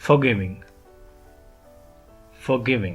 forgiving. forgiving.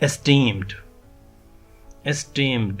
esteemed. esteemed.